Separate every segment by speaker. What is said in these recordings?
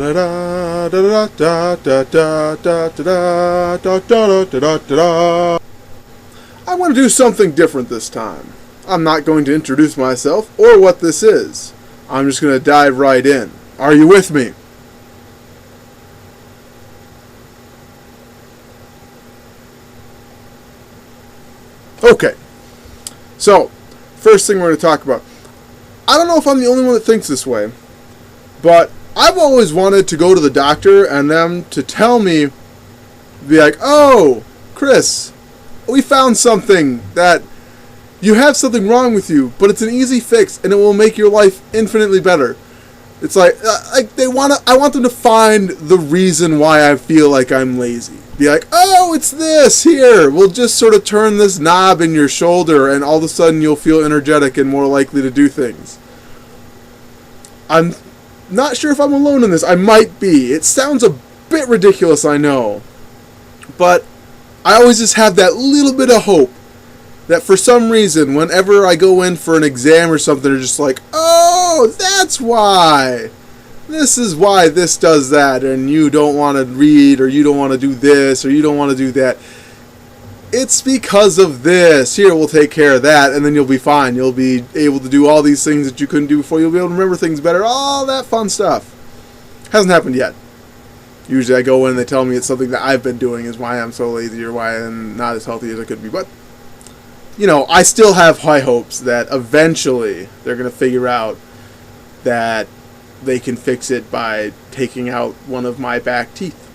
Speaker 1: da da da da da da da da da da da da. I want to do something different this time. I'm not going to introduce myself or what this is. I'm just going to dive right in. Are you with me? Okay. So, first thing we're going to talk about. I don't know if I'm the only one that thinks this way, but I've always wanted to go to the doctor and them to tell me, be like, oh, Chris, we found something that you have something wrong with you, but it's an easy fix and it will make your life infinitely better. It's like I want them to find the reason why I feel like I'm lazy. Be like, oh, it's this here. We'll just sort of turn this knob in your shoulder and all of a sudden you'll feel energetic and more likely to do things. I'm not sure if I'm alone in this. I might be. It sounds a bit ridiculous, I know. But I always just have that little bit of hope that for some reason, whenever I go in for an exam or something, they're just like, oh, that's why. This is why this does that, and you don't want to read, or you don't want to do this, or you don't want to do that. It's because of this. Here, we'll take care of that, and then you'll be fine. You'll be able to do all these things that you couldn't do before. You'll be able to remember things better. All that fun stuff. Hasn't happened yet. Usually I go in and they tell me it's something that I've been doing is why I'm so lazy or why I'm not as healthy as I could be. But, you know, I still have high hopes that eventually they're going to figure out that they can fix it by taking out one of my back teeth.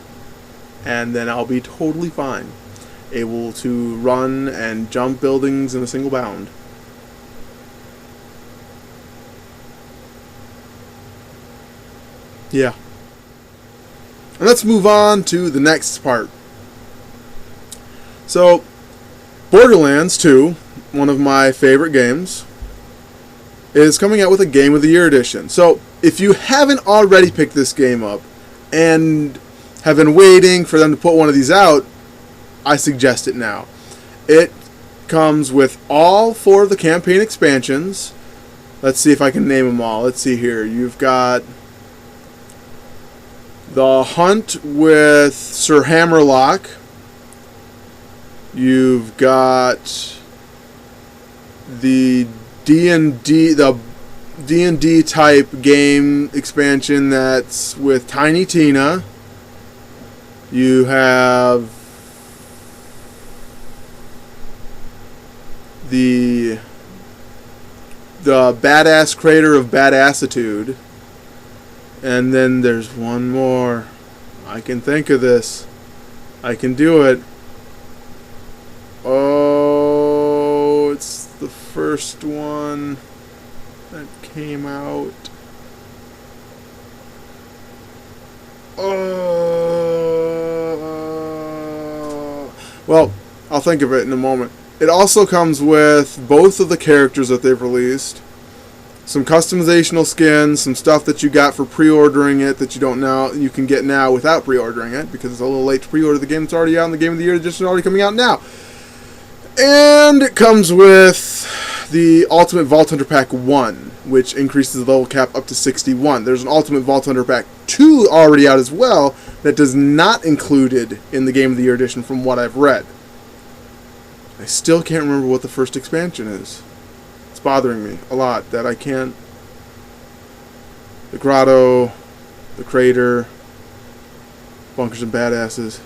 Speaker 1: And then I'll be totally fine. Able to run and jump buildings in a single bound. Yeah. And let's move on to the next part. So, Borderlands 2, one of my favorite games, is coming out with a Game of the Year edition. So, if you haven't already picked this game up and have been waiting for them to put one of these out, I suggest it now. It comes with all 4 of the campaign expansions. Let's see if I can name them all. Let's see here. You've got The Hunt with Sir Hammerlock. You've got the D&D type game expansion that's with Tiny Tina. You have the Badass Crater of Badassitude. And then there's one more. I can think of this. I can do it. Oh, it's the first one that came out. Oh. Well, I'll think of it in a moment. It also comes with both of the characters that they've released. Some customizational skins, some stuff that you got for pre-ordering it that you don't now you can get now without pre-ordering it because it's a little late to pre-order the game that's already out and the Game of the Year edition is already coming out now. And it comes with the Ultimate Vault Hunter Pack 1, which increases the level cap up to 61. There's an Ultimate Vault Hunter Pack 2 already out as well that does not included in the Game of the Year edition from what I've read. I still can't remember what the first expansion is. It's bothering me a lot that I can't. The Grotto, the Crater, Bunkers and Badasses.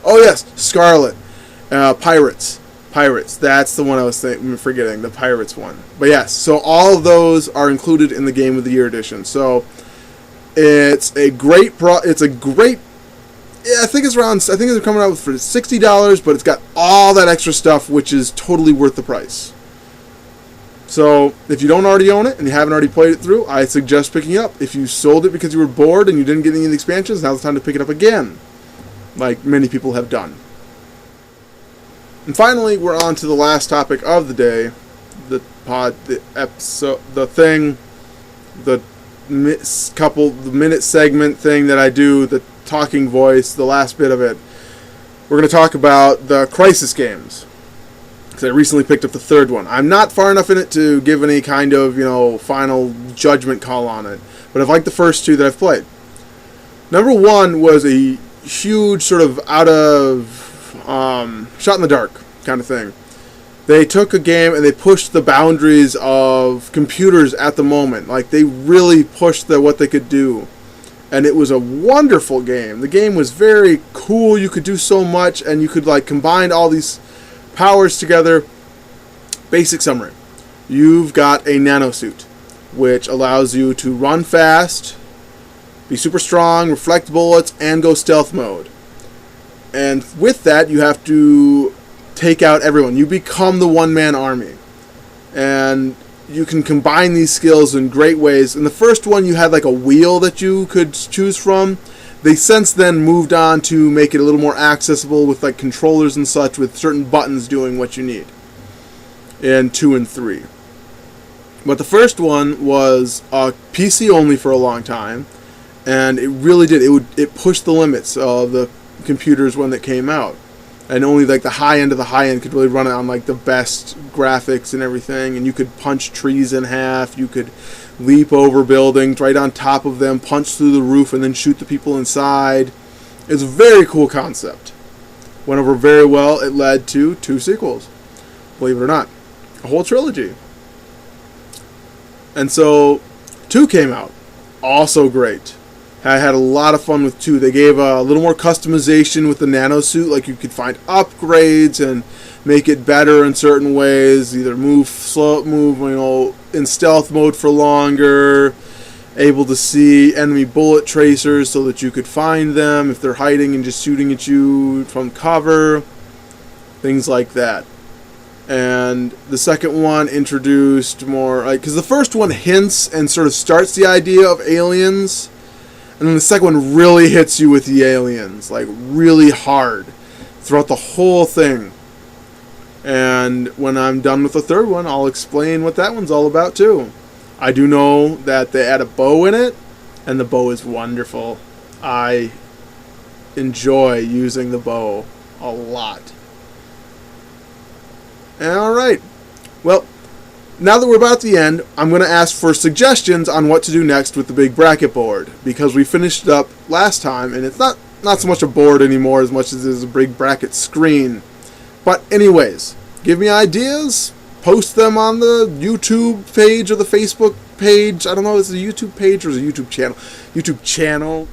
Speaker 1: Oh yes, Scarlet, Pirates. Pirates. That's the one I was forgetting, the Pirates one. But yes, so all of those are included in the Game of the Year edition. So it's a great I think it's coming out for $60, but it's got all that extra stuff, which is totally worth the price. So if you don't already own it and you haven't already played it through, I suggest picking it up. If you sold it because you were bored and you didn't get any of the expansions, now's the time to pick it up again, like many people have done. And finally, we're on to the last topic of the day, the minute segment thing that I do, the talking voice, the last bit of it. we're going to talk about the Crysis games, because I recently picked up the third one. I'm not far enough in it to give any kind of, final judgment call on it, but I've liked the first two that I've played. Number one was a huge sort of out of shot in the dark kind of thing. They took a game and they pushed the boundaries of computers at the moment. Like, they really pushed what they could do. And it was a wonderful game. The game was very cool. You could do so much, and you could combine all these powers together. Basic summary. You've got a nanosuit, which allows you to run fast, be super strong, reflect bullets, and go stealth mode. And with that, you have to take out everyone. You become the one-man army. And you can combine these skills in great ways. In the first one, you had a wheel that you could choose from. They since then moved on to make it a little more accessible with controllers and such, with certain buttons doing what you need in 2 and 3. But the first one was PC only for a long time, and it really did. It pushed the limits of the computers when it came out. And only the high end of the high end could really run it on the best graphics and everything. And you could punch trees in half. You could leap over buildings right on top of them, punch through the roof, and then shoot the people inside. It's a very cool concept. Went over very well. It led to 2 sequels. Believe it or not. A whole trilogy. And so 2 came out. Also great. I had a lot of fun with 2. They gave a little more customization with the nanosuit. You could find upgrades and make it better in certain ways. Either move in stealth mode for longer, able to see enemy bullet tracers so that you could find them if they're hiding and just shooting at you from cover. Things like that. And the second one introduced more, because the first one hints and sort of starts the idea of aliens. And then the second one really hits you with the aliens, really hard, throughout the whole thing. And when I'm done with the third one, I'll explain what that one's all about, too. I do know that they add a bow in it, and the bow is wonderful. I enjoy using the bow a lot. Alright, well, now that we're about to the end, I'm going to ask for suggestions on what to do next with the big bracket board, because we finished it up last time, and it's not so much a board anymore as much as it is a big bracket screen. But anyways, give me ideas, post them on the YouTube page or the Facebook page. I don't know, is it a YouTube page or is it a YouTube channel? YouTube channel.